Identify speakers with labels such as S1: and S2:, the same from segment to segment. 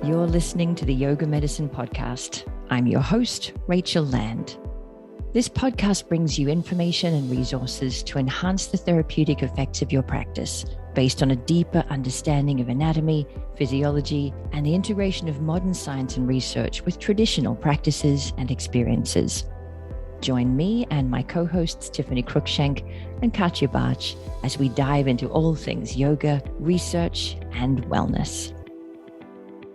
S1: You're listening to the Yoga Medicine Podcast. I'm your host, Rachel Land. This podcast brings you information and resources to enhance the therapeutic effects of your practice based on a deeper understanding of anatomy, physiology, and the integration of modern science and research with traditional practices and experiences. Join me and my co-hosts Tiffany Cruikshank and Katya Bach as we dive into all things yoga, research, and wellness.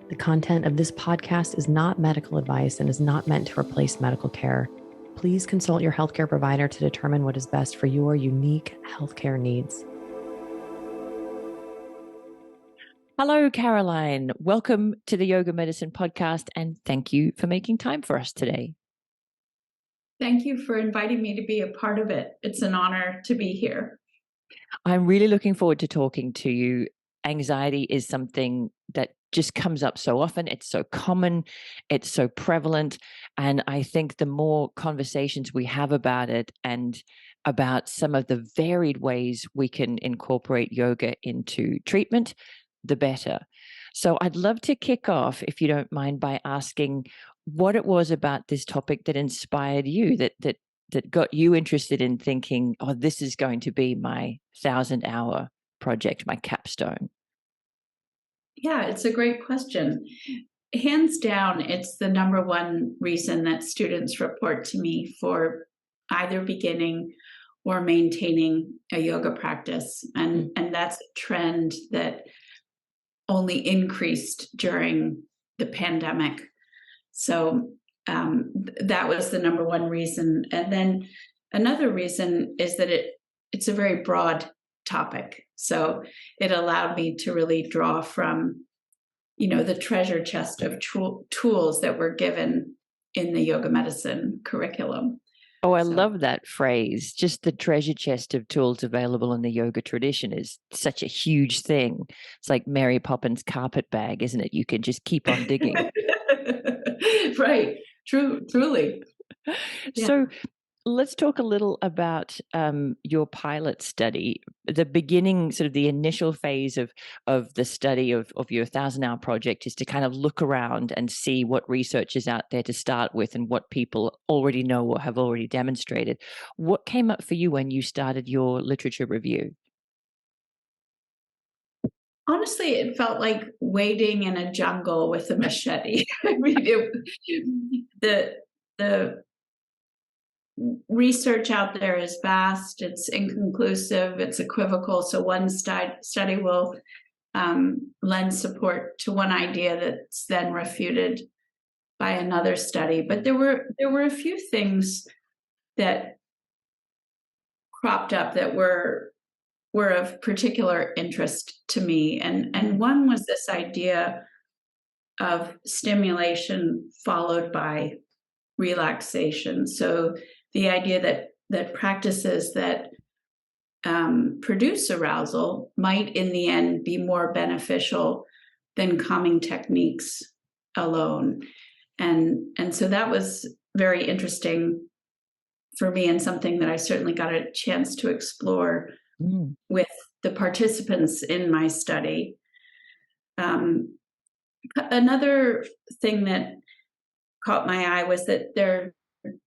S2: The content of this podcast is not medical advice and is not meant to replace medical care. Please consult your healthcare provider to determine what is best for your unique healthcare needs.
S1: Hello, Caroline. Welcome to the Yoga Medicine Podcast, and thank you for making time for us today.
S3: Thank you for inviting me to be a part of it. It's an honor to be here.
S1: I'm really looking forward to talking to you. Anxiety is something that just comes up so often. It's so common. It's so prevalent. And I think the more conversations we have about it and about some of the varied ways we can incorporate yoga into treatment, the better. So I'd love to kick off, if you don't mind, by asking what it was about this topic that inspired you, that got you interested in thinking, oh, this is going to be my 1,000-hour project, my capstone.
S3: Yeah, it's a great question. Hands down, it's the number one reason that students report to me for either beginning or maintaining a yoga practice. And that's a trend that only increased during the pandemic. So that was the number one reason. And then another reason is that it's a very broad topic. So it allowed me to really draw from, the treasure chest of tools that were given in the yoga medicine curriculum.
S1: Oh, I love that phrase. Just the treasure chest of tools available in the yoga tradition is such a huge thing. It's like Mary Poppins' carpet bag, isn't it? You can just keep on digging.
S3: Right. Truly. Yeah.
S1: So let's talk a little about your pilot study, the beginning, sort of the initial phase of the study of your 1,000-hour project is to kind of look around and see what research is out there to start with and what people already know or have already demonstrated. What came up for you when you started your literature review?
S3: Honestly, it felt like wading in a jungle with a machete. I mean, the research out there is vast, it's inconclusive, it's equivocal. So one study will lend support to one idea that's then refuted by another study. But there were a few things that cropped up that were of particular interest to me. And one was this idea of stimulation followed by relaxation. So the idea that practices that produce arousal might in the end be more beneficial than calming techniques alone. And so that was very interesting for me and something that I certainly got a chance to explore with the participants in my study. Another thing that caught my eye was that there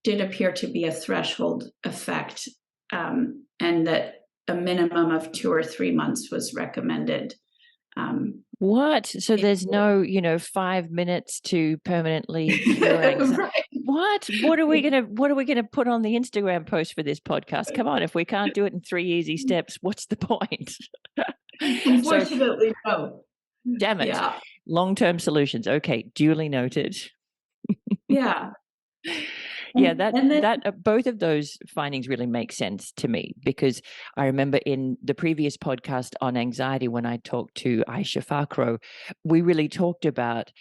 S3: did appear to be a threshold effect, and that a minimum of 2 or 3 months was recommended.
S1: What? So there's no, 5 minutes to permanently cure anxiety.
S3: Right.
S1: What? What are we gonna put on the Instagram post for this podcast? Come on, if we can't do it in 3 easy steps, what's the point?
S3: Unfortunately, no.
S1: Damn it.
S3: Yeah.
S1: Long-term solutions. Okay, duly noted.
S3: Yeah.
S1: Yeah, that both of those findings really make sense to me, because I remember in the previous podcast on anxiety, when I talked to Aisha Fakro, we really talked about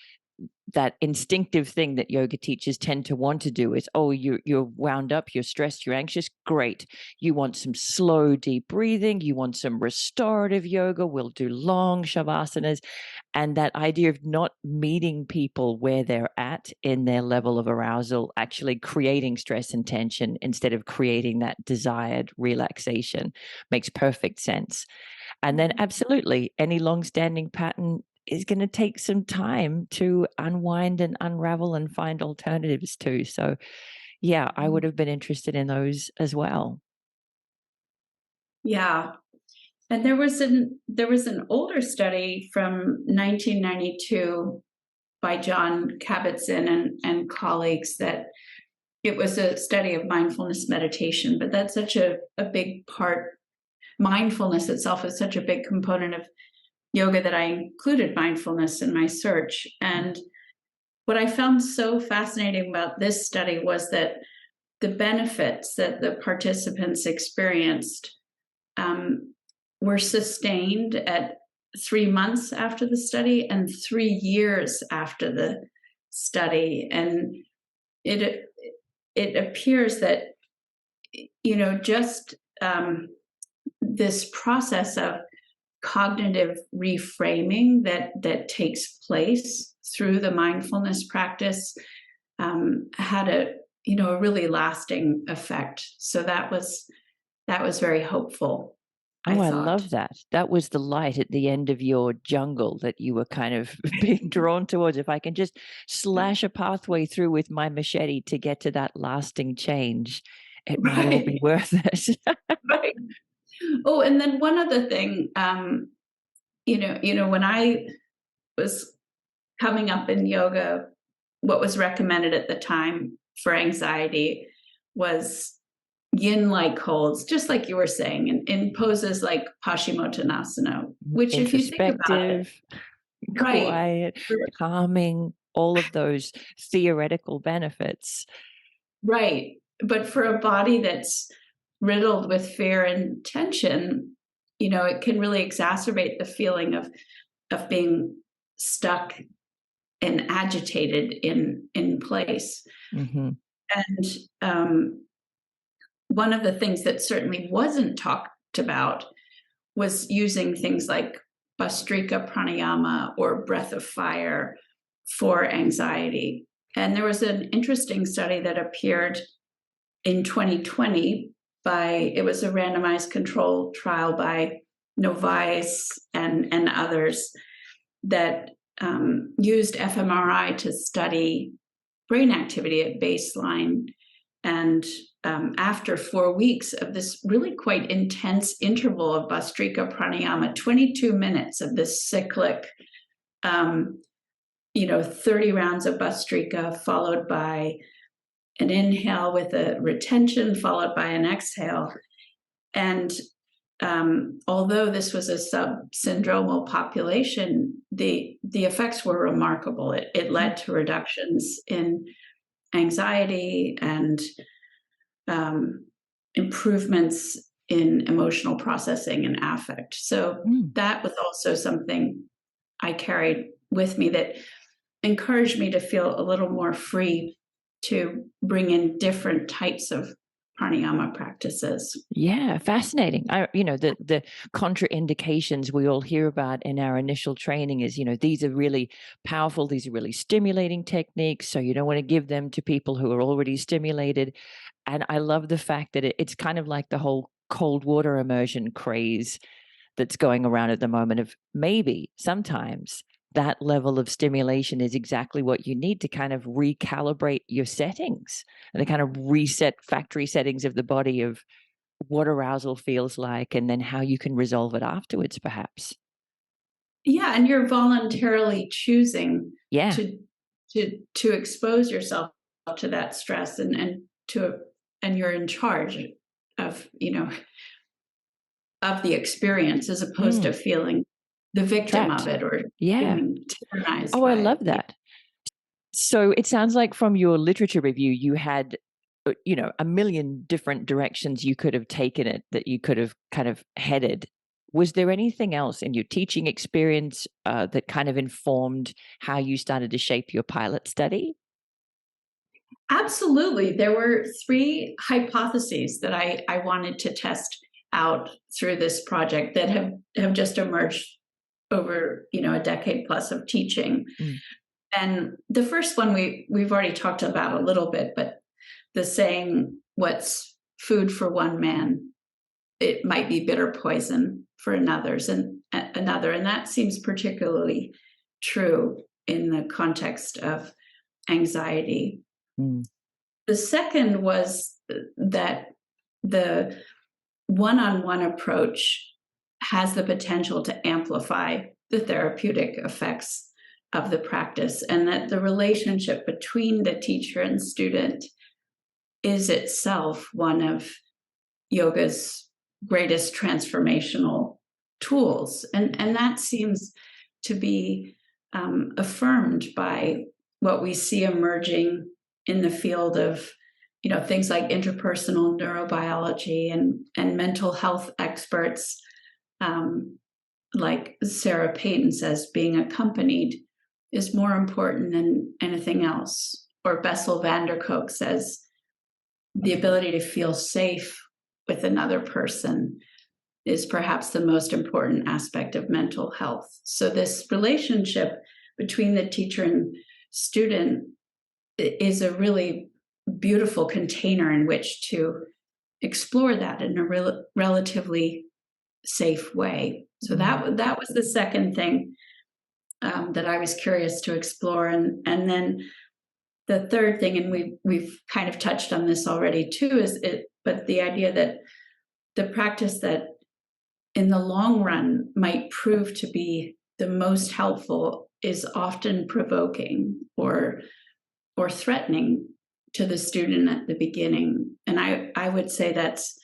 S1: that instinctive thing that yoga teachers tend to want to do is, oh, you're wound up, you're stressed, you're anxious. Great. You want some slow, deep breathing. You want some restorative yoga. We'll do long shavasanas. And that idea of not meeting people where they're at in their level of arousal, actually creating stress and tension instead of creating that desired relaxation makes perfect sense. And then absolutely any long-standing pattern is going to take some time to unwind and unravel and find alternatives to. So yeah, I would have been interested in those as well.
S3: Yeah. And there was an older study from 1992 by John Kabat-Zinn and colleagues that it was a study of mindfulness meditation, but that's such a big part. Mindfulness itself is such a big component of yoga that I included mindfulness in my search. And what I found so fascinating about this study was that the benefits that the participants experienced were sustained at 3 months after the study and 3 years after the study. And it appears that, just this process of cognitive reframing that takes place through the mindfulness practice had a really lasting effect. So that was very hopeful.
S1: I love that. That was the light at the end of your jungle that you were kind of being drawn towards. If I can just slash a pathway through with my machete to get to that lasting change, it might all be worth it.
S3: Right. Oh, and then one other thing, when I was coming up in yoga, what was recommended at the time for anxiety was yin-like holds, just like you were saying, in poses like Paschimottanasana, which if you think about it,
S1: quiet, calming, all of those theoretical benefits.
S3: Right. But for a body that's riddled with fear and tension, it can really exacerbate the feeling of being stuck and agitated in place.
S1: Mm-hmm.
S3: And one of the things that certainly wasn't talked about was using things like Bhastrika pranayama or breath of fire for anxiety. And there was an interesting study that appeared in 2020 it was a randomized controlled trial by Novice and others that used fMRI to study brain activity at baseline. And after 4 weeks of this really quite intense interval of Bhastrika pranayama, 22 minutes of this cyclic, 30 rounds of Bhastrika followed by an inhale with a retention followed by an exhale. And although this was a subsyndromal population, the effects were remarkable. It led to reductions in anxiety and improvements in emotional processing and affect. So that was also something I carried with me that encouraged me to feel a little more free to bring in different types of pranayama practices.
S1: Yeah, fascinating. The contraindications we all hear about in our initial training is, these are really powerful, these are really stimulating techniques, so you don't want to give them to people who are already stimulated. And I love the fact that it's kind of like the whole cold water immersion craze that's going around at the moment of maybe sometimes that level of stimulation is exactly what you need to kind of recalibrate your settings and the kind of reset factory settings of the body of what arousal feels like and then how you can resolve it afterwards, perhaps.
S3: Yeah, and you're voluntarily choosing
S1: to
S3: expose yourself to that stress and you're in charge of of the experience as opposed to feeling the victim
S1: trapped
S3: of it or being tyrannized
S1: I love that. So it sounds like from your literature review, you had, a million different directions you could have taken it, that you could have kind of headed. Was there anything else in your teaching experience that kind of informed how you started to shape your pilot study?
S3: Absolutely. There were 3 hypotheses that I wanted to test out through this project that have just emerged over a decade plus of teaching. And the first one we've already talked about a little bit, but the saying, what's food for one man, it might be bitter poison for another. And that seems particularly true in the context of anxiety.
S1: Mm.
S3: The second was that the one-on-one approach has the potential to amplify the therapeutic effects of the practice, and that the relationship between the teacher and student is itself one of yoga's greatest transformational tools. And that seems to be affirmed by what we see emerging in the field of things like interpersonal neurobiology and mental health experts, like Sarah Payton says, being accompanied is more important than anything else. Or Bessel van der Kolk says the ability to feel safe with another person is perhaps the most important aspect of mental health. So this relationship between the teacher and student is a really beautiful container in which to explore that in a relatively safe way. So that was the second thing that I was curious to explore, and then the third thing, and we've kind of touched on this already too, but the idea that the practice that in the long run might prove to be the most helpful is often provoking or threatening to the student at the beginning. And I would say that's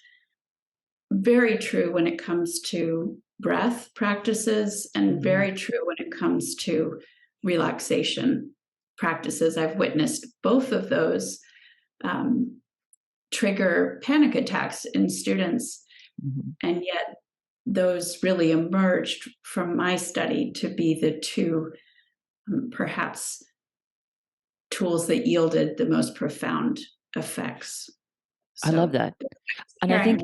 S3: very true when it comes to breath practices, and very true when it comes to relaxation practices. I've witnessed both of those trigger panic attacks in students, and yet those really emerged from my study to be the two perhaps tools that yielded the most profound effects.
S1: I love that. And I think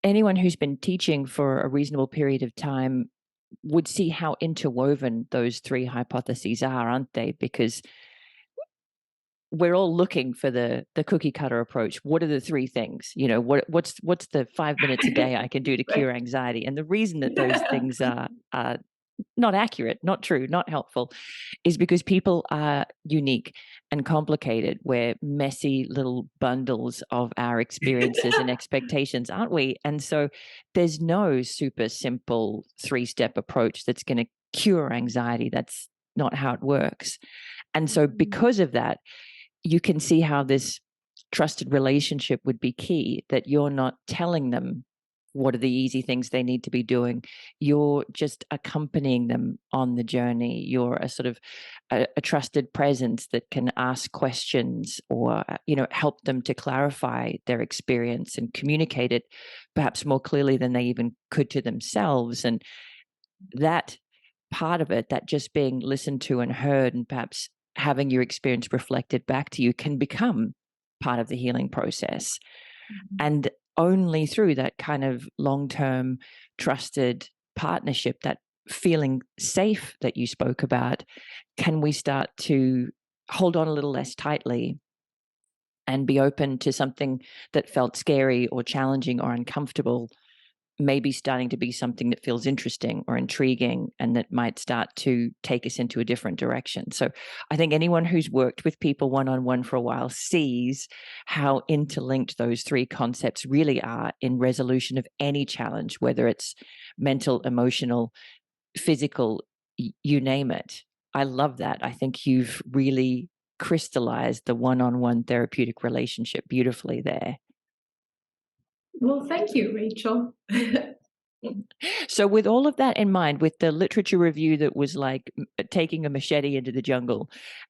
S1: anyone who's been teaching for a reasonable period of time would see how interwoven those three hypotheses are, aren't they? Because we're all looking for the cookie cutter approach. What are the three things? What's the 5 minutes a day I can do to cure anxiety? And the reason that those things are not accurate, not true, not helpful, is because people are unique and complicated. We're messy little bundles of our experiences and expectations, aren't we? And so there's no super simple 3-step approach that's going to cure anxiety. That's not how it works. And so because of that, you can see how this trusted relationship would be key, that you're not telling them what are the easy things they need to be doing. You're just accompanying them on the journey. You're a sort of a trusted presence that can ask questions or, help them to clarify their experience and communicate it perhaps more clearly than they even could to themselves. And that part of it, that just being listened to and heard and perhaps having your experience reflected back to you, can become part of the healing process. And only through that kind of long-term trusted partnership, that feeling safe that you spoke about, can we start to hold on a little less tightly and be open to something that felt scary or challenging or uncomfortable, maybe starting to be something that feels interesting or intriguing and that might start to take us into a different direction. So I think anyone who's worked with people one-on-one for a while sees how interlinked those three concepts really are in resolution of any challenge, whether it's mental, emotional, physical, you name it. I love that. I think you've really crystallized the one-on-one therapeutic relationship beautifully there.
S3: Well, thank you, Rachel.
S1: So with all of that in mind, with the literature review that was like taking a machete into the jungle,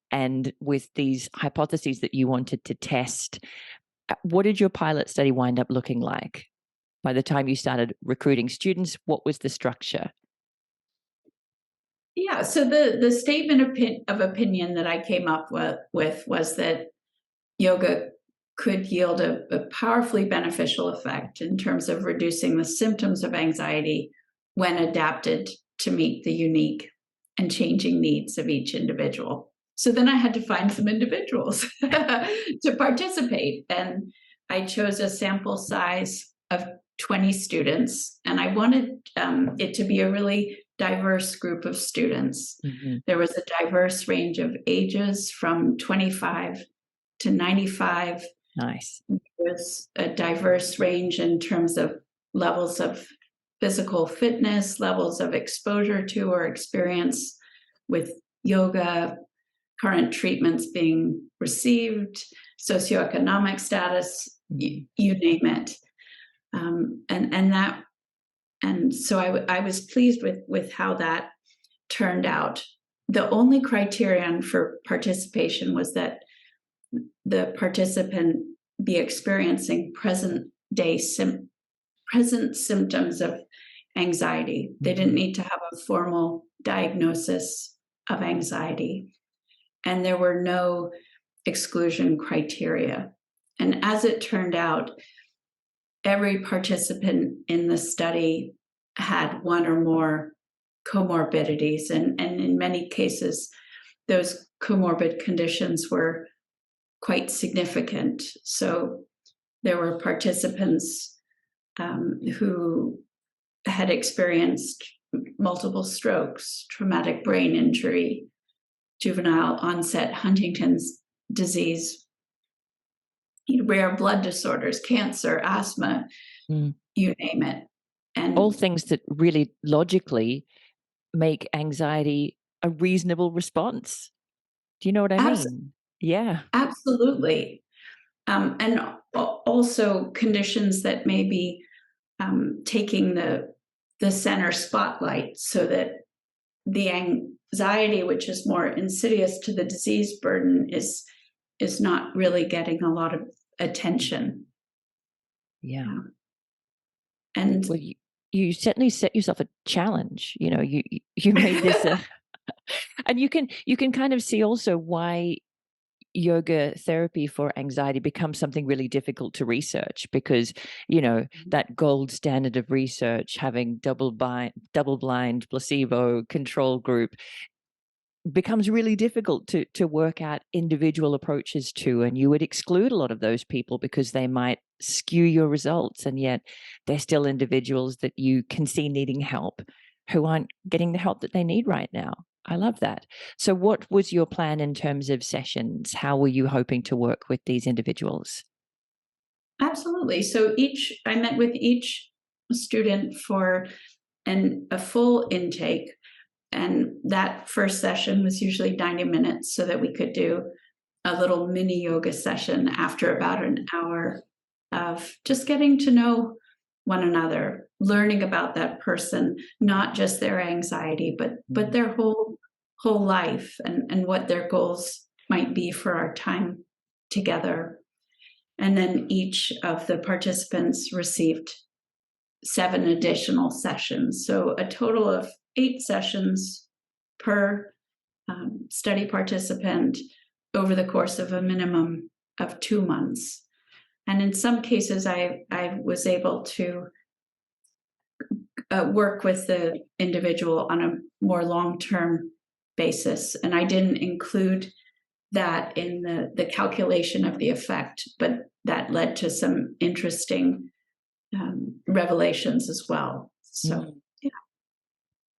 S1: and with these hypotheses that you wanted to test, what did your pilot study wind up looking like? By the time you started recruiting students, what was the structure?
S3: Yeah, so the statement of opinion that I came up with was that yoga could yield a powerfully beneficial effect in terms of reducing the symptoms of anxiety when adapted to meet the unique and changing needs of each individual. So then I had to find some individuals to participate. And I chose a sample size of 20 students. And I wanted it to be a really diverse group of students.
S1: Mm-hmm.
S3: There was a diverse range of ages from 25 to 95.
S1: Nice.
S3: There was a diverse range in terms of levels of physical fitness, levels of exposure to or experience with yoga, current treatments being received, socioeconomic status, you name it. And so I was pleased with how that turned out. The only criterion for participation was that the participant be experiencing present symptoms of anxiety. They didn't need to have a formal diagnosis of anxiety, and there were no exclusion criteria. And as it turned out, every participant in the study had one or more comorbidities, and in many cases, those comorbid conditions were quite significant. So there were participants who had experienced multiple strokes, traumatic brain injury, juvenile onset Huntington's disease, rare blood disorders, cancer, asthma, you name it. And
S1: all things that really logically make anxiety a reasonable response. Do you know what I mean? Yeah.
S3: Absolutely. And also conditions that may be taking the center spotlight, so that the anxiety, which is more insidious to the disease burden, is not really getting a lot of attention.
S1: Yeah.
S3: And
S1: well, you certainly set yourself a challenge. You made this and you can kind of see also why yoga therapy for anxiety becomes something really difficult to research, because that gold standard of research, having double blind placebo control group, becomes really difficult to work out individual approaches to, and you would exclude a lot of those people because they might skew your results, and yet they're still individuals that you can see needing help who aren't getting the help that they need right now. I love that. So what was your plan in terms of sessions? How were you hoping to work with these individuals?
S3: Absolutely. So I met with each student for a full intake. And that first session was usually 90 minutes, so that we could do a little mini yoga session after about an hour of just getting to know one another, learning about that person, not just their anxiety, but their whole life, and what their goals might be for our time together. And then each of the participants received 7 additional sessions. So a total of 8 sessions per study participant over the course of a minimum of 2 months. And in some cases, I was able to work with the individual on a more long-term basis. And I didn't include that in the calculation of the effect, but that led to some interesting revelations as well. So, yeah.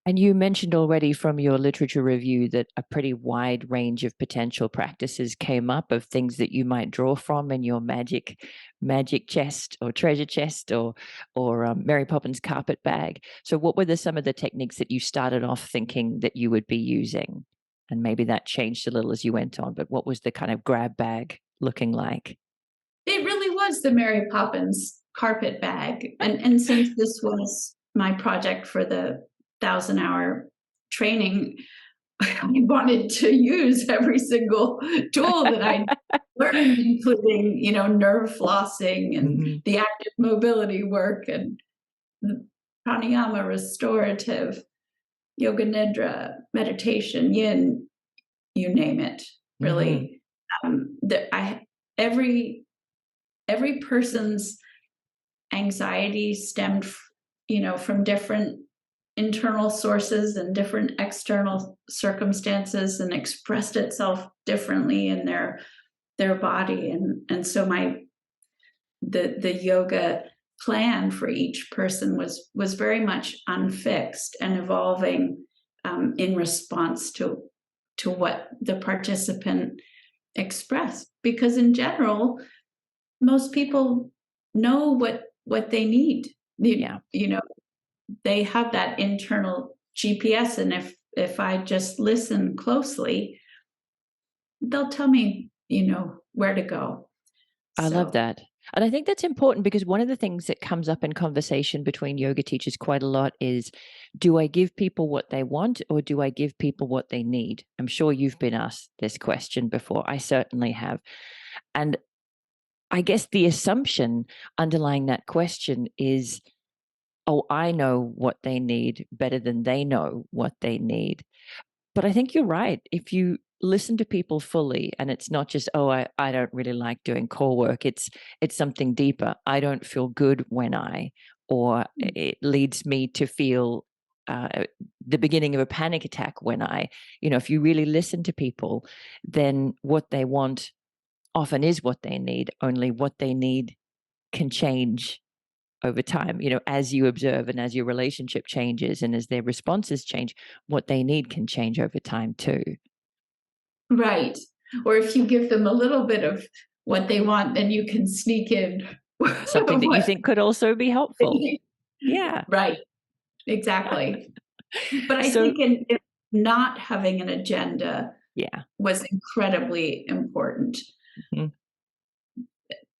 S1: And you mentioned already from your literature review that a pretty wide range of potential practices came up, of things that you might draw from in your magic chest or treasure chest or Mary Poppins carpet bag. So what were some of the techniques that you started off thinking that you would be using? And maybe that changed a little as you went on, but what was the kind of grab bag looking like?
S3: It really was the Mary Poppins carpet bag. And since this was my project for the 1,000-hour training, I wanted to use every single tool that I learned, including, nerve flossing and the active mobility work and the pranayama restorative, yoga nidra, meditation, yin, you name it, really. Every person's anxiety stemmed, from different internal sources and different external circumstances, and expressed itself differently in their body. And so the yoga plan for each person was very much unfixed and evolving in response to what the participant expressed. Because in general, most people know what they need. You know, they have that internal GPS, and if I just listen closely, they'll tell me, where to go.
S1: I love that. And I think that's important, because one of the things that comes up in conversation between yoga teachers quite a lot is, do I give people what they want, or do I give people what they need? I'm sure you've been asked this question before. I certainly have. And I guess the assumption underlying that question is, oh, I know what they need better than they know what they need. But I think you're right. If you listen to people fully, and it's not just, oh, I don't really like doing core work, it's something deeper. I don't feel good when or it leads me to feel the beginning of a panic attack when if you really listen to people, then what they want often is what they need, only what they need can change over time, as you observe and as your relationship changes and as their responses change, what they need can change over time too.
S3: Right. Or if you give them a little bit of what they want, then you can sneak in
S1: something that you think could also be helpful. Yeah.
S3: Right. Exactly. But I think in not having an agenda was incredibly important. Mm-hmm.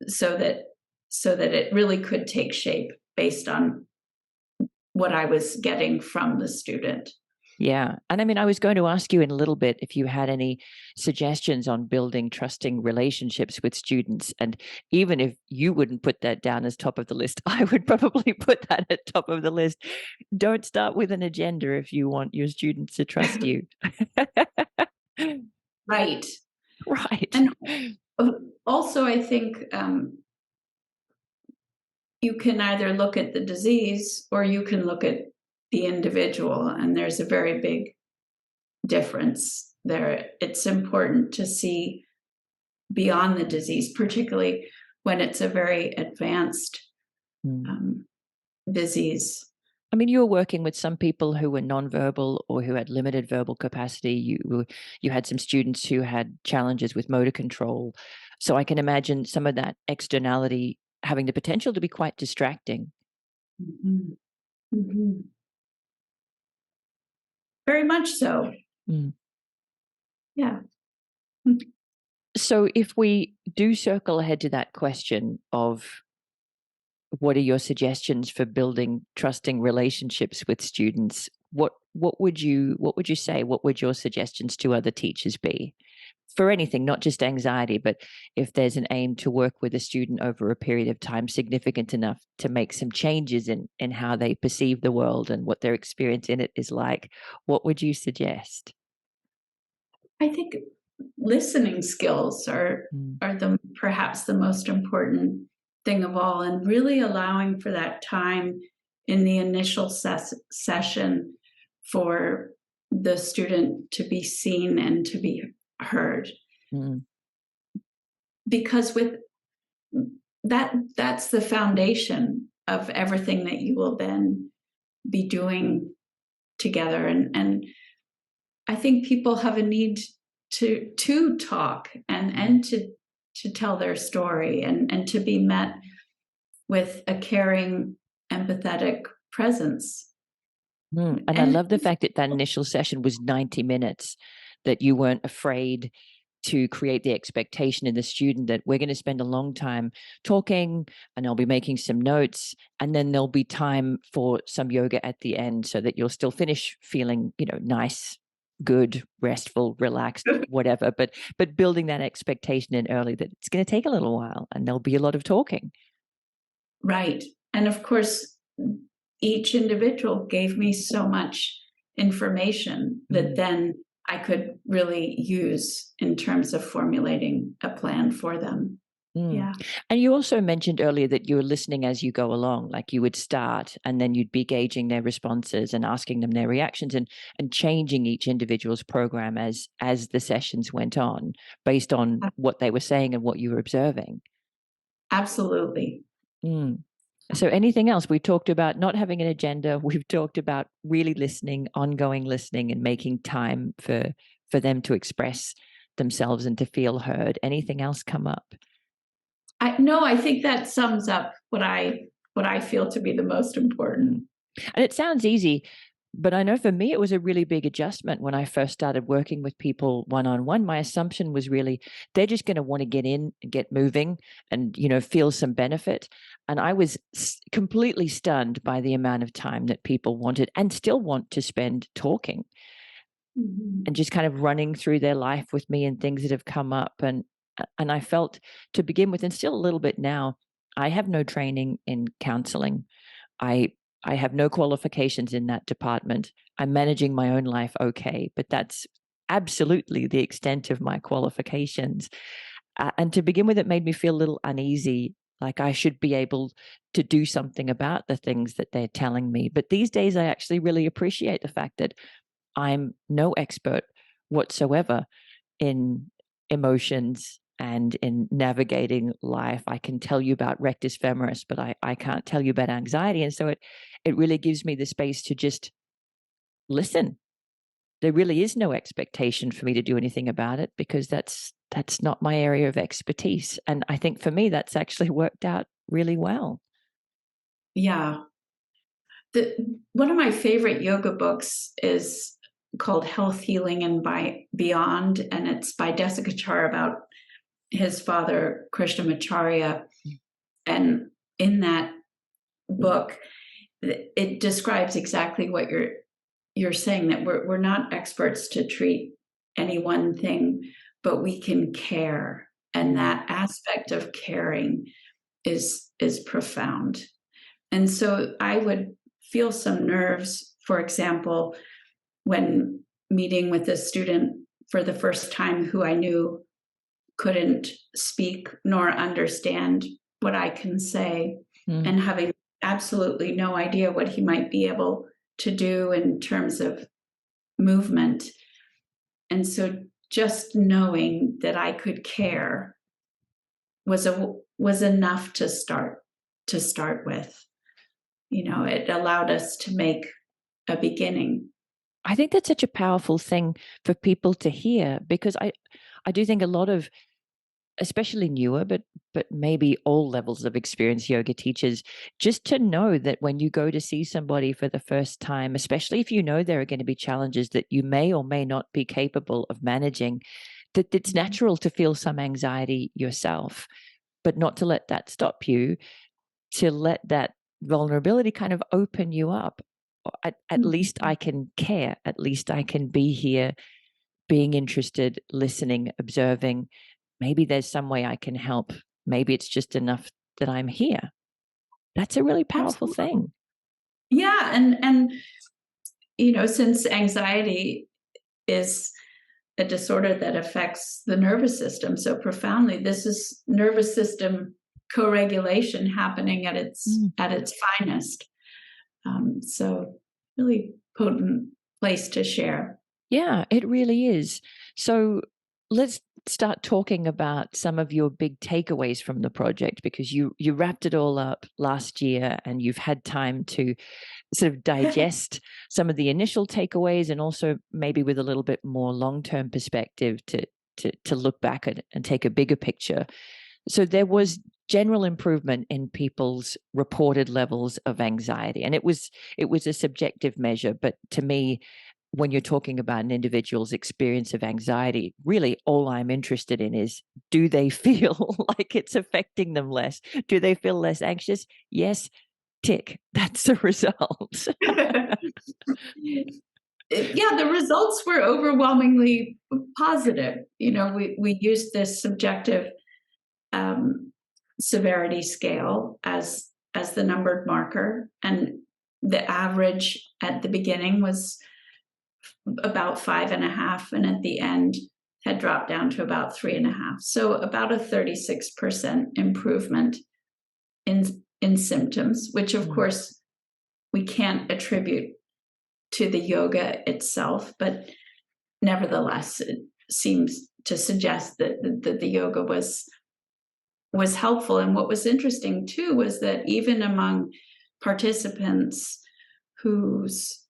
S3: So that it really could take shape based on what I was getting from the student.
S1: Yeah. And I mean, I was going to ask you in a little bit if you had any suggestions on building trusting relationships with students. And even if you wouldn't put that down as top of the list, I would probably put that at top of the list. Don't start with an agenda if you want your students to trust you.
S3: Right.
S1: Right.
S3: And also, I think you can either look at the disease or you can look at the individual, and there's a very big difference there. It's important to see beyond the disease, particularly when it's a very advanced disease.
S1: I mean, you were working with some people who were nonverbal or who had limited verbal capacity. You had some students who had challenges with motor control. So I can imagine some of that externality having the potential to be quite distracting.
S3: Mm-hmm. Mm-hmm. Very much so. Mm. Yeah.
S1: So if we do circle ahead to that question of what are your suggestions for building trusting relationships with students, what would you say? What would your suggestions to other teachers be? For anything, not just anxiety, but if there's an aim to work with a student over a period of time significant enough to make some changes in how they perceive the world and what their experience in it is like, what would you suggest?
S3: I think listening skills are perhaps the most important thing of all, and really allowing for that time in the initial session for the student to be seen and to be heard. Because with that's the foundation of everything that you will then be doing together. And I think people have a need to talk and to tell their story and to be met with a caring, empathetic presence.
S1: And I love the fact that initial session was 90 minutes, that you weren't afraid to create the expectation in the student that we're going to spend a long time talking, and I'll be making some notes, and then there'll be time for some yoga at the end, so that you'll still finish feeling, nice, good, restful, relaxed, whatever. But building that expectation in early that it's going to take a little while and there'll be a lot of talking.
S3: Right. And of course, each individual gave me so much information that then I could really use in terms of formulating a plan for them. Yeah.
S1: And you also mentioned earlier that you were listening as you go along, like you would start and then you'd be gauging their responses and asking them their reactions and changing each individual's program as the sessions went on based on what they were saying and what you were observing.
S3: Absolutely.
S1: So anything else? We talked about not having an agenda. We've talked about really listening, ongoing listening, and making time for them to express themselves and to feel heard. Anything else come up?
S3: I think that sums up what I feel to be the most important.
S1: And it sounds easy, but I know for me it was a really big adjustment when I first started working with people one-on-one. My assumption was really they're just going to want to get in and get moving and, feel some benefit. And I was completely stunned by the amount of time that people wanted and still want to spend talking and just kind of running through their life with me and things that have come up. And I felt, to begin with, and still a little bit now, I have no training in counseling. I have no qualifications in that department. I'm managing my own life okay, but that's absolutely the extent of my qualifications. And to begin with, it made me feel a little uneasy, like I should be able to do something about the things that they're telling me. But these days, I actually really appreciate the fact that I'm no expert whatsoever in emotions and in navigating life. I can tell you about rectus femoris, but I can't tell you about anxiety. And so it really gives me the space to just listen. There really is no expectation for me to do anything about it because that's not my area of expertise. And I think for me, that's actually worked out really well.
S3: Yeah. One of my favorite yoga books is called Health, Healing, and Beyond, and it's by Desikachar about his father, Krishnamacharya. And in that book, it describes exactly what you're saying, that we're not experts to treat any one thing, but we can care. And that aspect of caring is profound. And so I would feel some nerves, for example, when meeting with a student for the first time who I knew couldn't speak nor understand what I can say, and having absolutely no idea what he might be able to do in terms of movement. And so just knowing that I could care was enough to start with. It allowed us to make a beginning.
S1: I think that's such a powerful thing for people to hear, because I do think a lot of, especially newer, but maybe all levels of experienced yoga teachers, just to know that when you go to see somebody for the first time, especially if you know there are going to be challenges that you may or may not be capable of managing, that it's natural to feel some anxiety yourself, but not to let that stop you, to let that vulnerability kind of open you up. At least I can care. At least I can be here, being interested, listening, observing. Maybe there's some way I can help. Maybe it's just enough that I'm here. That's a really powerful thing.
S3: Yeah. And since anxiety is a disorder that affects the nervous system so profoundly, this is nervous system co-regulation happening at its finest. So really potent place to share.
S1: Yeah, it really is. So let's start talking about some of your big takeaways from the project, because you wrapped it all up last year and you've had time to sort of digest some of the initial takeaways, and also maybe with a little bit more long-term perspective to look back at and take a bigger picture. So there was general improvement in people's reported levels of anxiety, and it was a subjective measure, but to me, when you're talking about an individual's experience of anxiety, really all I'm interested in is, do they feel like it's affecting them less? Do they feel less anxious? Yes, tick. That's the result.
S3: Yeah, the results were overwhelmingly positive. We used this subjective severity scale as the numbered marker, and the average at the beginning was about 5.5, and at the end had dropped down to about 3.5. So about a 36% improvement in symptoms, which of course we can't attribute to the yoga itself, but nevertheless, it seems to suggest that the yoga was was helpful. And what was interesting too was that even among participants whose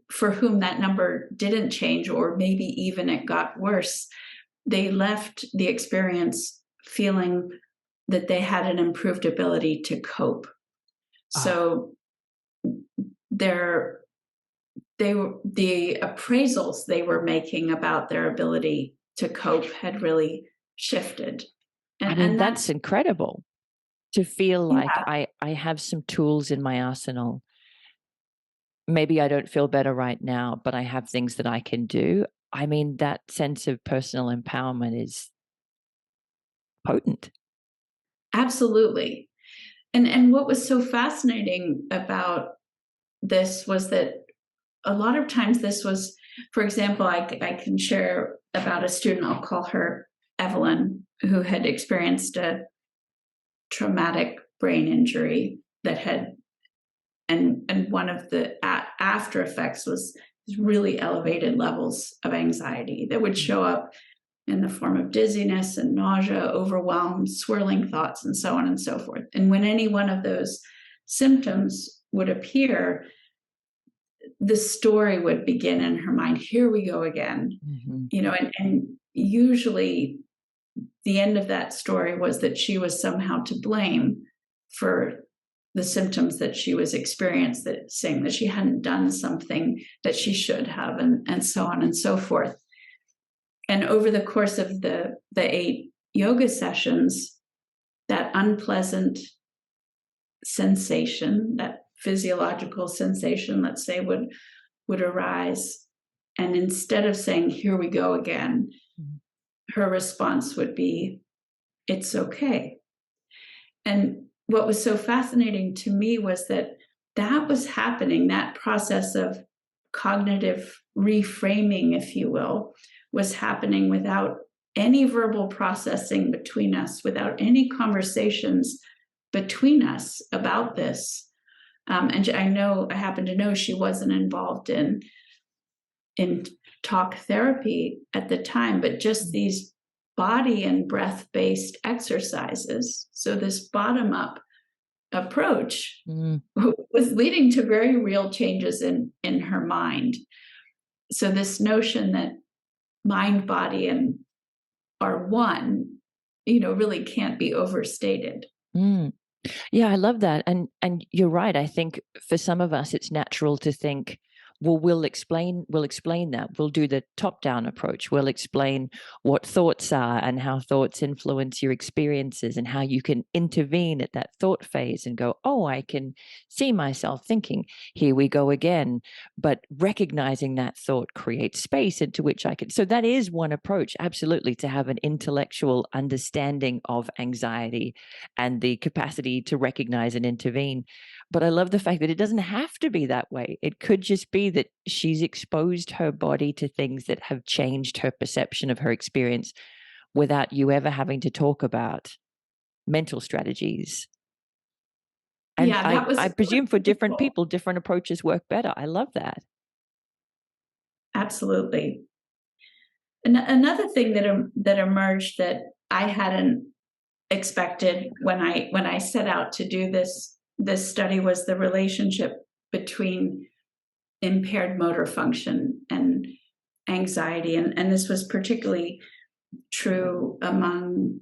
S3: for whom that number didn't change, or maybe even it got worse, they left the experience feeling that they had an improved ability to cope. So the appraisals they were making about their ability to cope had really shifted.
S1: And that's incredible, to feel like
S3: yeah.
S1: I have some tools in my arsenal. Maybe I don't feel better right now, but I have things that I can do. I mean, that sense of personal empowerment is potent.
S3: Absolutely. And what was so fascinating about this was that a lot of times this was, for example, I can share about a student, I'll call her Evelyn, who had experienced a traumatic brain injury that had, and one of the after effects was really elevated levels of anxiety that would show up in the form of dizziness and nausea, overwhelm, swirling thoughts, and so on and so forth. And when any one of those symptoms would appear, the story would begin in her mind. Here we go again. And usually the end of that story was that she was somehow to blame for the symptoms that she was experiencing, that saying that she hadn't done something that she should have, and so on and so forth. And over the course of the 8 yoga sessions, that unpleasant sensation, that physiological sensation, let's say, would arise. And instead of saying, here we go again, her response would be, it's okay. And what was so fascinating to me was that was happening, that process of cognitive reframing, if you will, was happening without any verbal processing between us, without any conversations between us about this. And I happen to know she wasn't involved in talk therapy at the time, but just these body and breath-based exercises. So this bottom-up approach was leading to very real changes in her mind. So this notion that mind, body, and are one, really can't be overstated.
S1: Yeah, I love that. And you're right. I think for some of us, it's natural to think, well, we'll explain that. We'll do the top-down approach. We'll explain what thoughts are and how thoughts influence your experiences and how you can intervene at that thought phase and go, oh, I can see myself thinking, here we go again. But recognizing that thought creates space into which I can. So that is one approach, absolutely, to have an intellectual understanding of anxiety and the capacity to recognize and intervene. But I love the fact that it doesn't have to be that way. It could just be that she's exposed her body to things that have changed her perception of her experience without you ever having to talk about mental strategies. And
S3: yeah,
S1: I presume for different people, different approaches work better. I love that.
S3: Absolutely. And another thing that emerged that I hadn't expected when I set out to do this study was the relationship between impaired motor function and anxiety. And this was particularly true among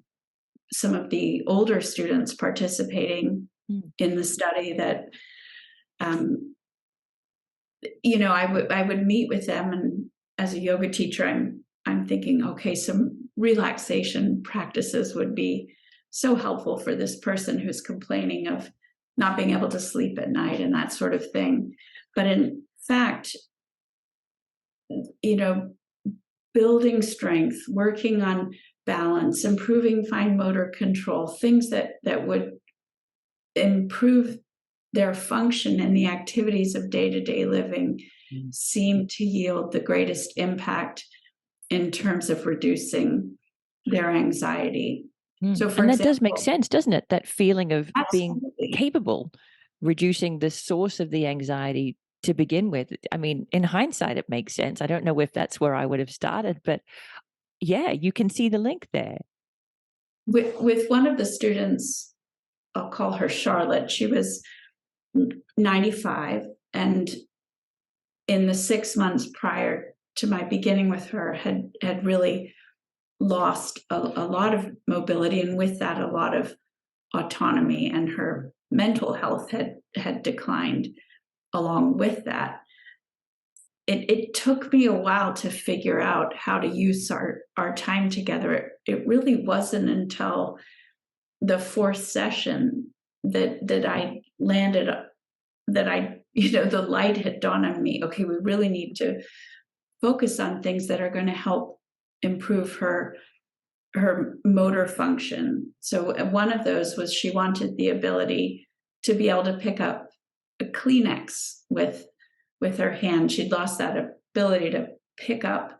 S3: some of the older students participating in the study that, I would meet with them, and as a yoga teacher, I'm thinking, okay, some relaxation practices would be so helpful for this person who's complaining of not being able to sleep at night and that sort of thing. But in fact, building strength, working on balance, improving fine motor control, things that would improve their function in the activities of day-to-day living seem to yield the greatest impact in terms of reducing their anxiety. So, for example,
S1: does make sense, doesn't it? That feeling of
S3: absolutely
S1: being capable, reducing the source of the anxiety to begin with. I mean, in hindsight, it makes sense. I don't know if that's where I would have started, but yeah, you can see the link there.
S3: With one of the students, I'll call her Charlotte, she was 95, and in the 6 months prior to my beginning with her had really lost a lot of mobility, and with that a lot of autonomy, and her mental health had declined along with that. It took me a while to figure out how to use our time together. It really wasn't until the fourth session that I landed, that I, the light had dawned on me. Okay, we really need to focus on things that are going to help improve her motor function. So one of those was she wanted the ability to be able to pick up a Kleenex with her hand. She'd lost that ability to pick up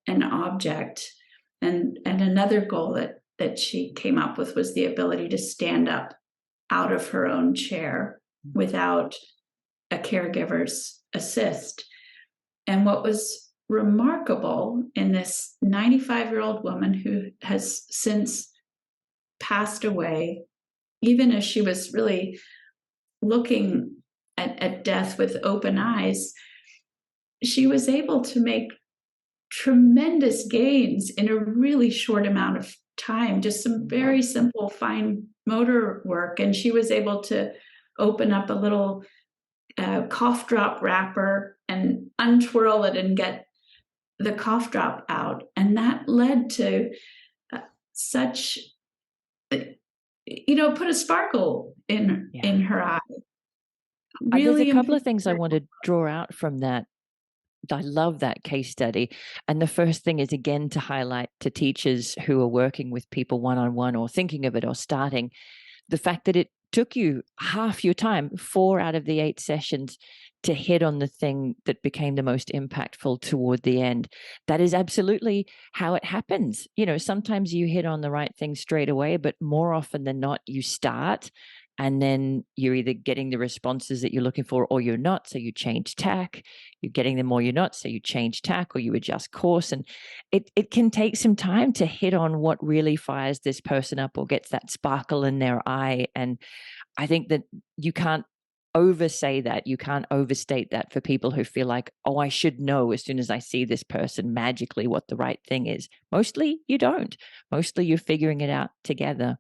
S3: an object. And another goal that she came up with was the ability to stand up out of her own chair without a caregiver's assist. And what was remarkable in this 95-year-old woman who has since passed away, even as she was really looking at death with open eyes, she was able to make tremendous gains in a really short amount of time, just some very simple fine motor work. And she was able to open up a little cough drop wrapper and untwirl it and get the cough drop out. And that led to such, put a sparkle in her eye.
S1: Really, there's a couple of things I want to draw out from that. I love that case study. And the first thing is, again, to highlight to teachers who are working with people one-on-one or thinking of it or starting, the fact that it took you half your time, 4 out of the 8 sessions, to hit on the thing that became the most impactful toward the end. That is absolutely how it happens. Sometimes you hit on the right thing straight away, but more often than not, you start and then you're either getting the responses that you're looking for or you're not. So you change tack, you're getting them or you're not. So you change tack or you adjust course. And it can take some time to hit on what really fires this person up or gets that sparkle in their eye. And I think that you can't oversay that. You can't overstate that for people who feel like, oh, I should know as soon as I see this person magically what the right thing is. Mostly you don't. Mostly you're figuring it out together.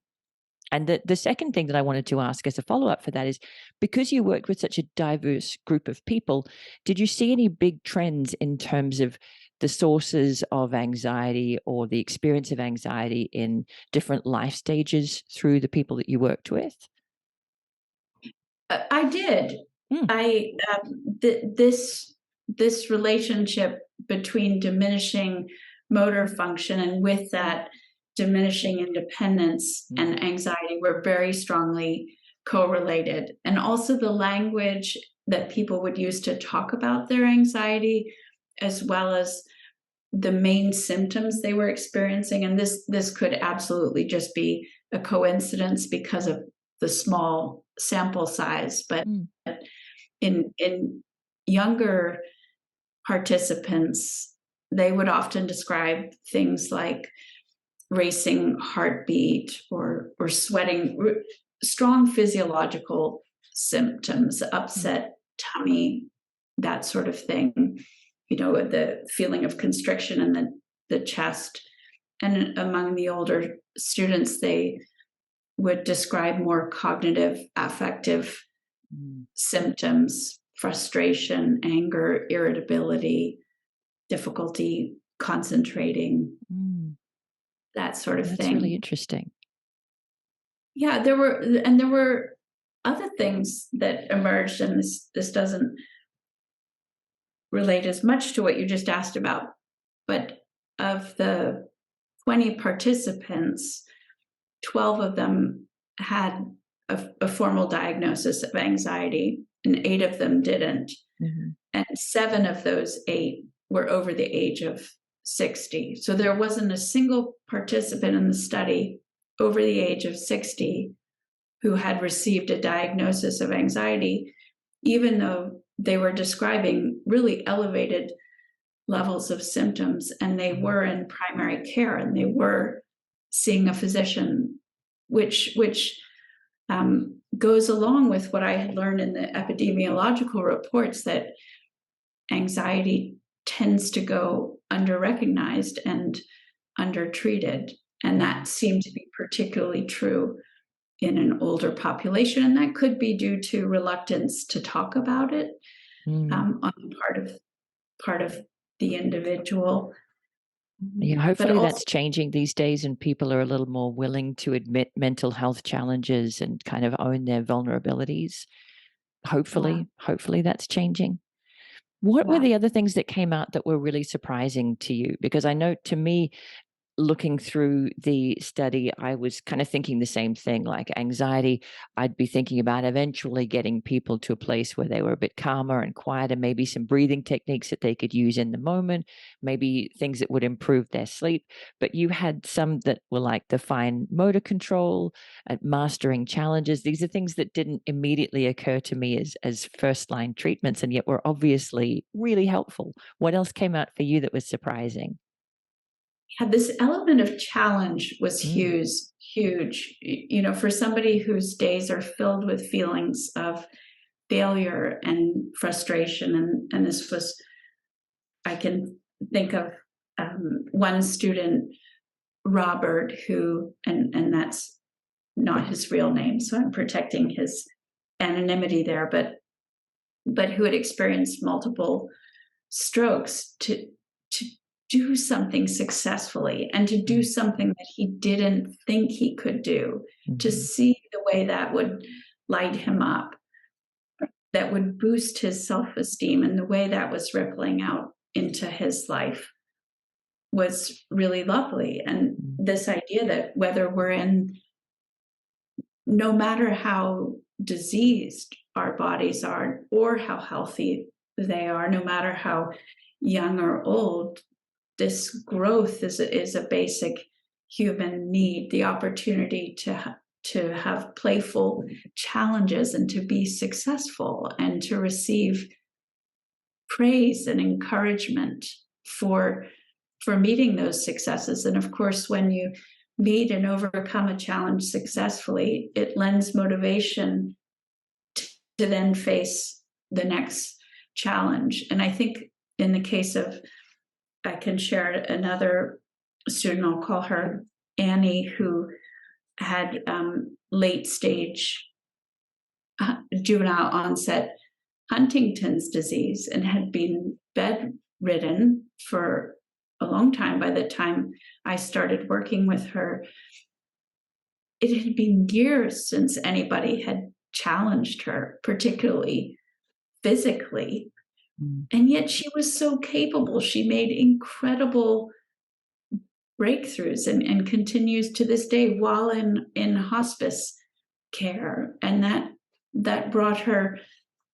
S1: And the second thing that I wanted to ask as a follow-up for that is, because you worked with such a diverse group of people, did you see any big trends in terms of the sources of anxiety or the experience of anxiety in different life stages through the people that you worked with?
S3: I did. This relationship between diminishing motor function and with that diminishing independence and anxiety were very strongly correlated. And also the language that people would use to talk about their anxiety, as well as the main symptoms they were experiencing. And this could absolutely just be a coincidence because of the small sample size, but in younger participants, they would often describe things like racing heartbeat or sweating, strong physiological symptoms, upset tummy, that sort of thing, the feeling of constriction in the chest. And among the older students, they would describe more cognitive, affective symptoms, frustration, anger, irritability, difficulty concentrating, that sort of thing.
S1: That's really interesting.
S3: Yeah, there were other things that emerged, and this doesn't relate as much to what you just asked about, but of the 20 participants, 12 of them had a formal diagnosis of anxiety, and 8 of them didn't. And 7 of those 8 were over the age of 60. So there wasn't a single participant in the study over the age of 60 who had received a diagnosis of anxiety, even though they were describing really elevated levels of symptoms, and they were in primary care, and they were seeing a physician, which goes along with what I had learned in the epidemiological reports, that anxiety tends to go under-recognized and undertreated. And that seemed to be particularly true in an older population. And that could be due to reluctance to talk about it on the part of the individual.
S1: Yeah, hopefully that's changing these days, and people are a little more willing to admit mental health challenges and kind of own their vulnerabilities. Hopefully that's changing. What were the other things that came out that were really surprising to you? Because I know, to me, looking through the study, I was kind of thinking the same thing. Like anxiety, I'd be thinking about eventually getting people to a place where they were a bit calmer and quieter, maybe some breathing techniques that they could use in the moment, maybe things that would improve their sleep. But you had some that were like the fine motor control and mastering challenges. These are things that didn't immediately occur to me as first-line treatments, and yet were obviously really helpful. What else came out for you that was surprising?
S3: Yeah, this element of challenge was huge. You know, for somebody whose days are filled with feelings of failure and frustration, and this was, I can think of one student, Robert, who, and that's not his real name, so I'm protecting his anonymity there, but who had experienced multiple strokes, to do something successfully and to do something that he didn't think he could do, to see the way that would light him up, that would boost his self-esteem, and the way that was rippling out into his life was really lovely. And this idea that whether we're in, no matter how diseased our bodies are or how healthy they are, no matter how young or old, this growth is a basic human need. The opportunity to have playful challenges and to be successful and to receive praise and encouragement for meeting those successes. And of course, when you meet and overcome a challenge successfully, it lends motivation to then face the next challenge. And I think in the case of, I can share another student, I'll call her Annie, who had late stage juvenile onset Huntington's disease and had been bedridden for a long time. By the time I started working with her, it had been years since anybody had challenged her, particularly physically. And yet she was so capable. She made incredible breakthroughs and continues to this day while in hospice care. And that brought her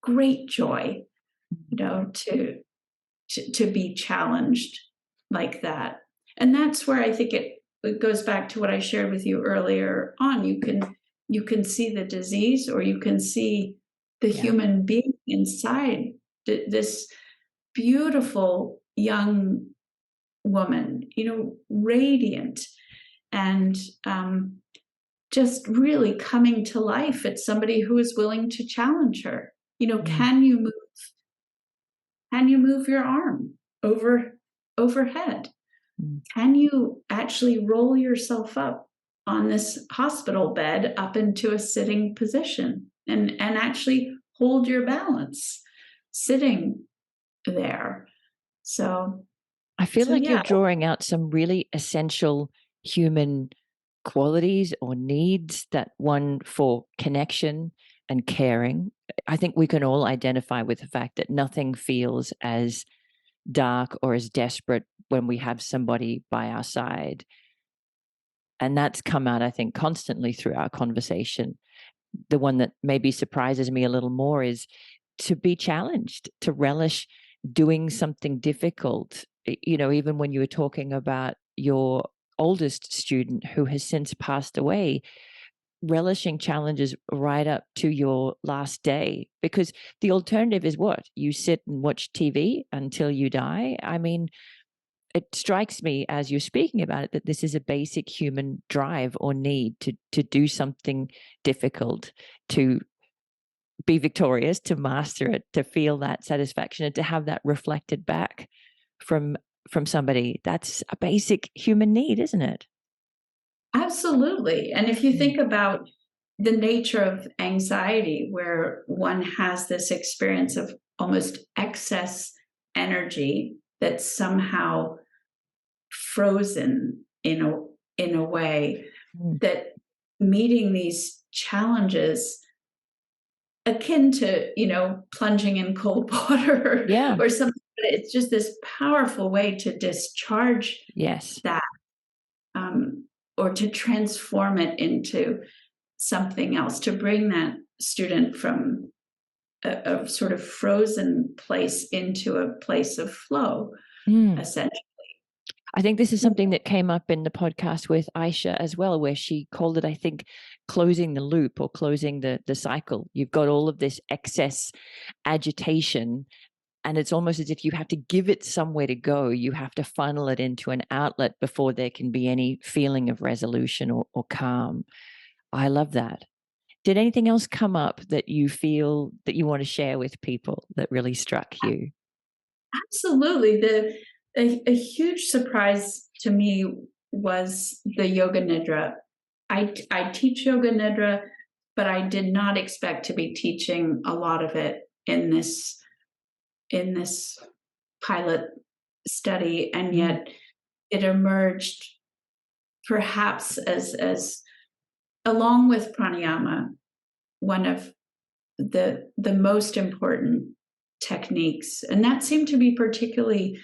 S3: great joy, you know, to be challenged like that. And that's where I think it goes back to what I shared with you earlier on. You can see the disease, or you can see the human being inside this beautiful young woman, you know, radiant and just really coming to life. It's somebody who is willing to challenge her. You know, can you move your arm overhead? Can you actually roll yourself up on this hospital bed up into a sitting position and actually hold your balance sitting there? So
S1: I feel like you're drawing out some really essential human qualities or needs, that one for connection and caring. I think we can all identify with the fact that nothing feels as dark or as desperate when we have somebody by our side. And that's come out, I think, constantly through our conversation. The one that maybe surprises me a little more is to be challenged, to relish doing something difficult. You know, even when you were talking about your oldest student who has since passed away, relishing challenges right up to your last day, because the alternative is what? You sit and watch TV until you die. I mean, it strikes me as you're speaking about it that this is a basic human drive or need to do something difficult, to be victorious, to master it, to feel that satisfaction, and to have that reflected back from somebody. That's a basic human need, isn't it?
S3: Absolutely. And if you think about the nature of anxiety, where one has this experience of almost excess energy that's somehow frozen in a way, that meeting these challenges akin to plunging in cold water
S1: Yeah.
S3: or something, but it's just this powerful way to discharge
S1: Yes.
S3: that, or to transform it into something else, to bring that student from a sort of frozen place into a place of flow, essentially.
S1: I think this is something that came up in the podcast with Aisha as well, where she called it, I think, closing the loop or closing the cycle. You've got all of this excess agitation, and it's almost as if you have to give it somewhere to go. You have to funnel it into an outlet before there can be any feeling of resolution or calm. I love that. Did anything else come up that you feel that you want to share with people that really struck you?
S3: Absolutely. A huge surprise to me was the yoga nidra. I teach yoga nidra, but I did not expect to be teaching a lot of it in this pilot study, and yet it emerged perhaps as along with pranayama, one of the most important techniques. And that seemed to be particularly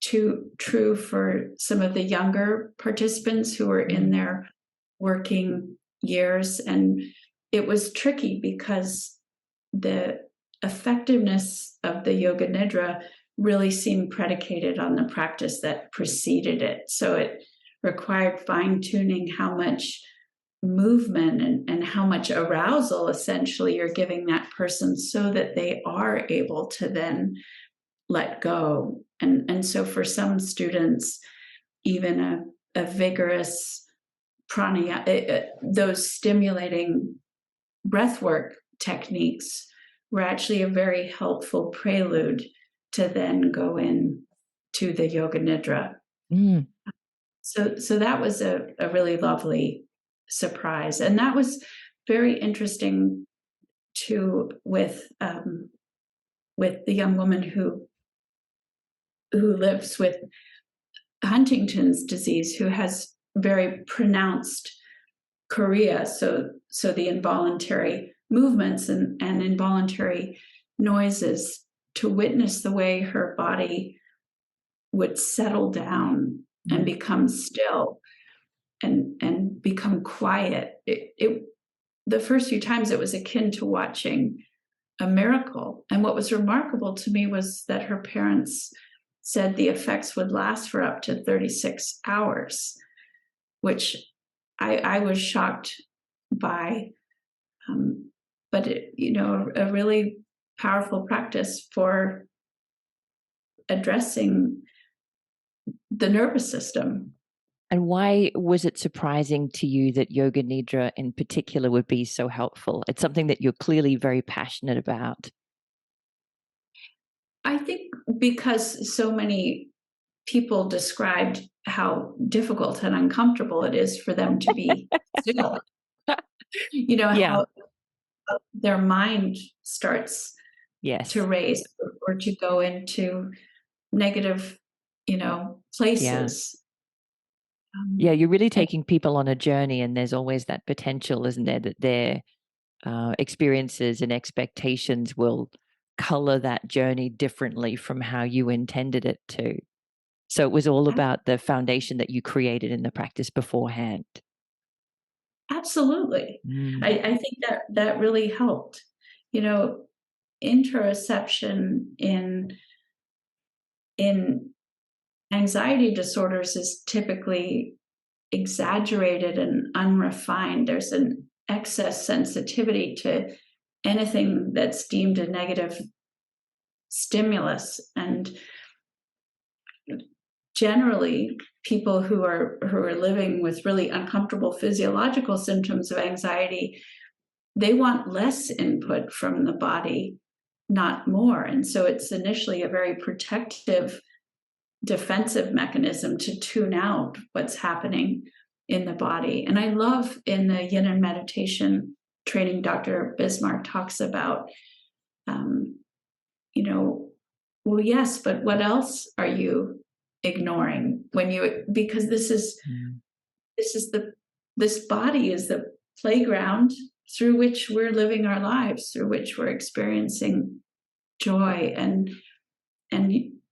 S3: true for some of the younger participants who were in their working years. And it was tricky because the effectiveness of the yoga nidra really seemed predicated on the practice that preceded it. So it required fine-tuning how much movement and how much arousal essentially you're giving that person so that they are able to then let go. And so for some students, even a vigorous pranayama, those stimulating breathwork techniques were actually a very helpful prelude to then go in to the yoga nidra. So that was a really lovely surprise. And that was very interesting too, with the young woman who lives with Huntington's disease, who has very pronounced chorea, so the involuntary movements and involuntary noises, to witness the way her body would settle down and become still and become quiet. The first few times it was akin to watching a miracle. And what was remarkable to me was that her parents said the effects would last for up to 36 hours, which I was shocked by. But a really powerful practice for addressing the nervous system.
S1: And why was it surprising to you that yoga nidra in particular would be so helpful? It's something that you're clearly very passionate about.
S3: I think because so many people described how difficult and uncomfortable it is for them to be still. How their mind starts to race or to go into negative, places.
S1: You're really taking people on a journey, and there's always that potential, isn't there, that their experiences and expectations will color that journey differently from how you intended it to. So it was all about the foundation that you created in the practice beforehand.
S3: Absolutely. I think that really helped. Interoception in anxiety disorders is typically exaggerated and unrefined. There's an excess sensitivity to anything that's deemed a negative stimulus. And generally, people who are living with really uncomfortable physiological symptoms of anxiety, they want less input from the body, not more. And so it's initially a very protective, defensive mechanism to tune out what's happening in the body. And I love in the yin and meditation training, Dr. Bismarck talks about, well, yes, but what else are you ignoring because this body is the playground through which we're living our lives, through which we're experiencing joy. And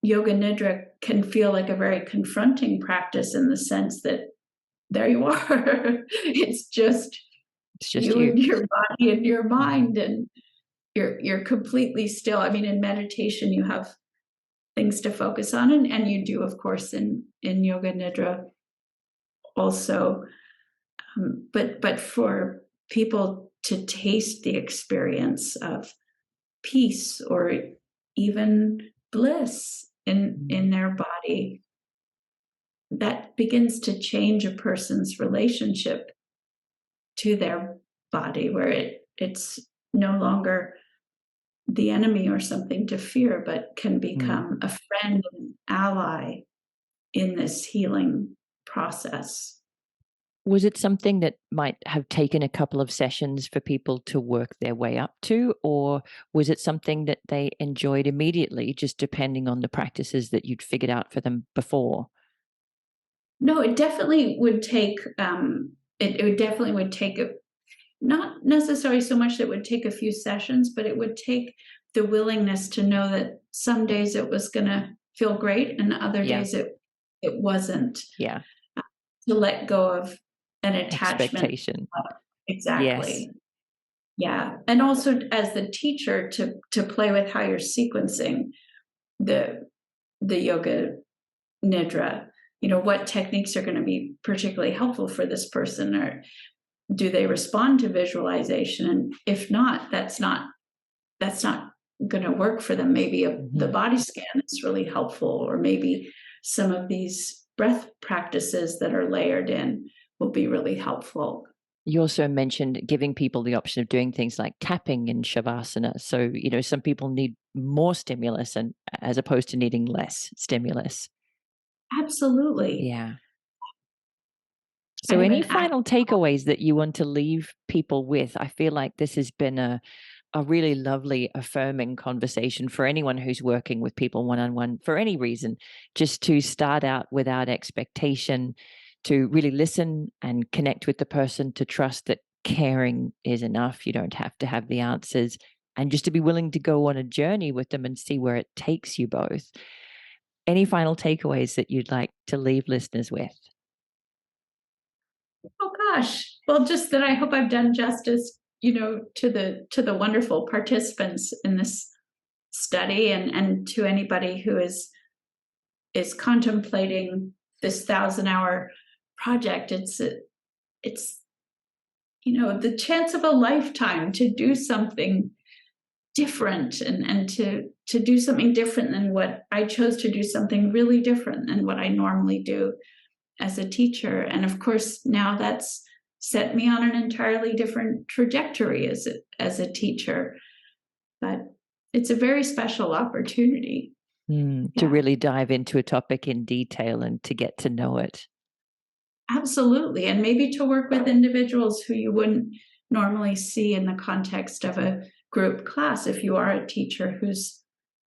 S3: yoga nidra can feel like a very confronting practice in the sense that there you are. It's just you and your body and your mind, and you're completely still. I mean, in meditation, you have things to focus on, and you do, of course, in yoga nidra also. But for people to taste the experience of peace or even bliss in their body, that begins to change a person's relationship to their body, where it's no longer the enemy or something to fear, but can become a friend and an ally in this healing process.
S1: Was it something that might have taken a couple of sessions for people to work their way up to, or was it something that they enjoyed immediately, just depending on the practices that you'd figured out for them before?
S3: No, it definitely would take, it definitely would take not necessarily so much that it would take a few sessions, but it would take the willingness to know that some days it was going to feel great and other days it wasn't.
S1: Yeah.
S3: To let go of an attachment.
S1: Expectation.
S3: Exactly.
S1: Yes.
S3: Yeah. And also as the teacher to play with how you're sequencing the yoga nidra, what techniques are going to be particularly helpful for this person, or do they respond to visualization? And if not, that's not going to work for them. Maybe the body scan is really helpful, or maybe some of these breath practices that are layered in will be really helpful.
S1: You also mentioned giving people the option of doing things like tapping in Shavasana. So, some people need more stimulus and as opposed to needing less stimulus.
S3: Absolutely.
S1: Yeah. So any final takeaways that you want to leave people with? I feel like this has been a really lovely, affirming conversation for anyone who's working with people one-on-one for any reason, just to start out without expectation, to really listen and connect with the person, to trust that caring is enough. You don't have to have the answers, and just to be willing to go on a journey with them and see where it takes you both. Any final takeaways that you'd like to leave listeners with?
S3: Oh gosh. Well, just that I hope I've done justice, to the wonderful participants in this study, and to anybody who is contemplating this 1,000-hour project. It's the chance of a lifetime to do something different, and to do something different than what I chose to do, something really different than what I normally do as a teacher. And of course, now that's set me on an entirely different trajectory as a teacher. But it's a very special opportunity.
S1: To really dive into a topic in detail and to get to know it.
S3: Absolutely. And maybe to work with individuals who you wouldn't normally see in the context of a group class. If you are a teacher who's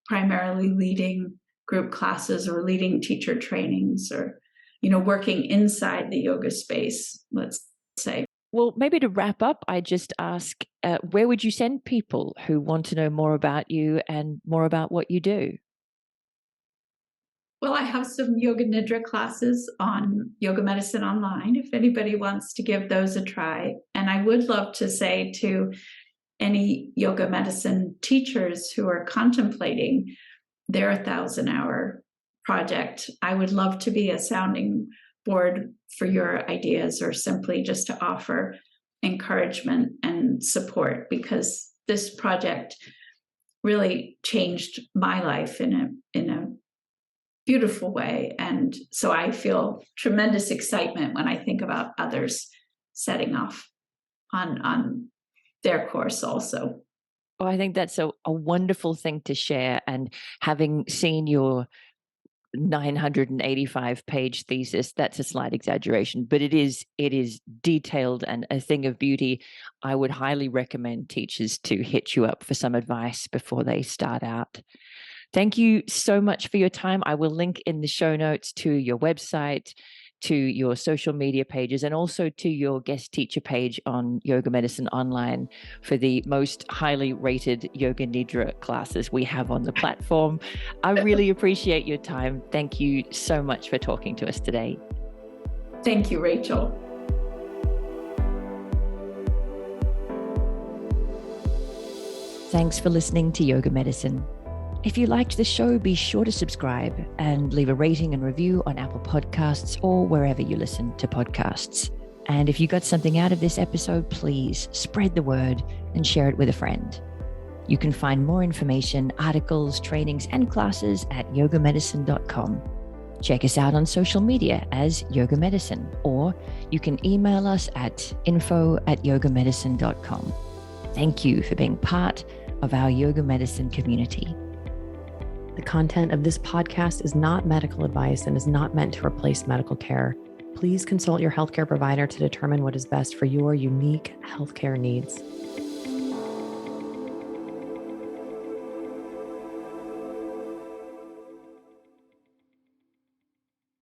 S3: primarily leading group classes or leading teacher trainings, or working inside the yoga space, let's say.
S1: Well, maybe to wrap up, I just ask, where would you send people who want to know more about you and more about what you do?
S3: Well, I have some yoga nidra classes on Yoga Medicine Online, if anybody wants to give those a try. And I would love to say to any yoga medicine teachers who are contemplating their 1,000-hour project, I would love to be a sounding board for your ideas, or simply just to offer encouragement and support, because this project really changed my life in a beautiful way. And so I feel tremendous excitement when I think about others setting off on their course also.
S1: Oh, I think that's a wonderful thing to share. And having seen your 985-page thesis, that's a slight exaggeration, but it is detailed and a thing of beauty. I would highly recommend teachers to hit you up for some advice before they start out. Thank you so much for your time. I will link in the show notes to your website, to your social media pages, and also to your guest teacher page on Yoga Medicine Online for the most highly rated Yoga Nidra classes we have on the platform. I really appreciate your time. Thank you so much for talking to us today.
S3: Thank you, Rachel.
S1: Thanks for listening to Yoga Medicine. If you liked the show, be sure to subscribe and leave a rating and review on Apple Podcasts or wherever you listen to podcasts. And if you got something out of this episode, please spread the word and share it with a friend. You can find more information, articles, trainings, and classes at yogamedicine.com. Check us out on social media as Yoga Medicine, or you can email us at info@yogamedicine.com. Thank you for being part of our Yoga Medicine community.
S2: The content of this podcast is not medical advice and is not meant to replace medical care. Please consult your healthcare provider to determine what is best for your unique healthcare needs.